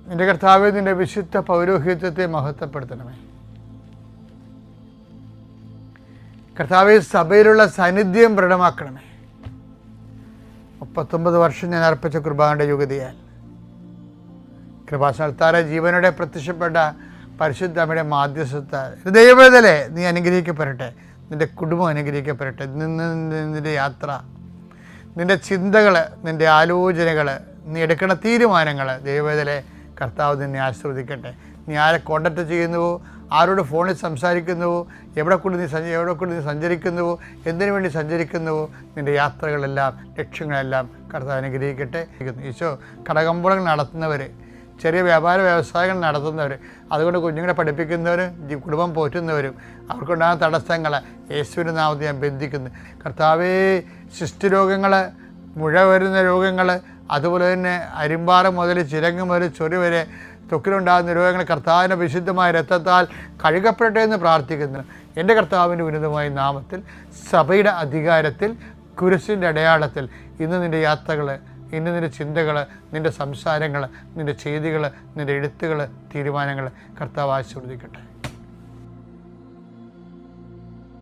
നിൻ്റെ കർത്താവേ, നിൻ്റെ വിശുദ്ധ പൗരോഹിത്യത്തെ മഹത്വപ്പെടുത്തണമേ. കർത്താവേ, സഭയിലുള്ള സാന്നിധ്യം ദൃഢമാക്കണമേ. 39 വർഷം ഞാൻ അർപ്പിച്ച കൃപാന്റെ യുഗതിയാൽ കൃപാസനത്താറെ ജീവനോടെ പ്രത്യക്ഷപ്പെട്ട പരിശുദ്ധ അമ്മയുടെ മാധ്യസ്ഥത്താൽ ദൈവവേദലേ നീ അനുഗ്രഹിക്കപ്പെടട്ടെ. നിൻ്റെ കുടുംബം അനുഗ്രഹിക്കപ്പെടട്ടെ. നിൻ്റെ യാത്ര, നിൻ്റെ ചിന്തകൾ, നിൻ്റെ ആലോചനകൾ, നീ എടുക്കുന്ന തീരുമാനങ്ങൾ ദൈവവേദലേ കർത്താവ് നിന്നെ ആശീർവദിക്കട്ടെ. നീ ആരെ കോണ്ടാക്ട് ചെയ്യുന്നുവോ, ആരോട് ഫോണിൽ സംസാരിക്കുന്നുവോ, എവിടെ കൂടി നീ സഞ്ചരിക്കുന്നുവോ, എന്തിനു വേണ്ടി സഞ്ചരിക്കുന്നുവോ, നിൻ്റെ യാത്രകളെല്ലാം ലക്ഷ്യങ്ങളെല്ലാം കർത്താവ് അനുഗ്രഹിക്കട്ടെ. ഈശോ, കടകമ്പോളങ്ങൾ നടത്തുന്നവർ, ചെറിയ വ്യാപാര വ്യവസായങ്ങൾ നടത്തുന്നവർ, അതുകൊണ്ട് കുഞ്ഞുങ്ങളെ പഠിപ്പിക്കുന്നവരും കുടുംബം പോറ്റുന്നവരും അവർക്കുണ്ടാകുന്ന തടസ്സങ്ങൾ യേശുവിൻ്റെ നാമത്തിൽ ഞാൻ ബന്ധിക്കുന്നു. കർത്താവേ, ശിഷ്ടരോഗങ്ങൾ, മുഴ വരുന്ന രോഗങ്ങൾ, അതുപോലെ തന്നെ അരിമ്പാറ മുതൽ ചിരങ്ങ് മുതൽ ചൊറി വരെ ത്വക്കിലുണ്ടാകുന്ന രോഗങ്ങൾ കർത്താവിൻ്റെ വിശുദ്ധമായ രക്തത്താൽ കഴുകപ്പെടട്ടെ എന്ന് പ്രാർത്ഥിക്കുന്നു. എൻ്റെ കർത്താവിൻ്റെ ഉന്നതമായ നാമത്തിൽ, സഭയുടെ അധികാരത്തിൽ, കുരിശിൻ്റെ അടയാളത്തിൽ ഇന്ന് നിൻ്റെ യാത്രകൾ, ഇന്ന് നിൻ്റെ ചിന്തകൾ, നിൻ്റെ സംസാരങ്ങൾ, നിൻ്റെ ചെയ്തികൾ, നിൻ്റെ എഴുത്തുകൾ, തീരുമാനങ്ങൾ കർത്താവ് ആശീർവദിക്കട്ടെ.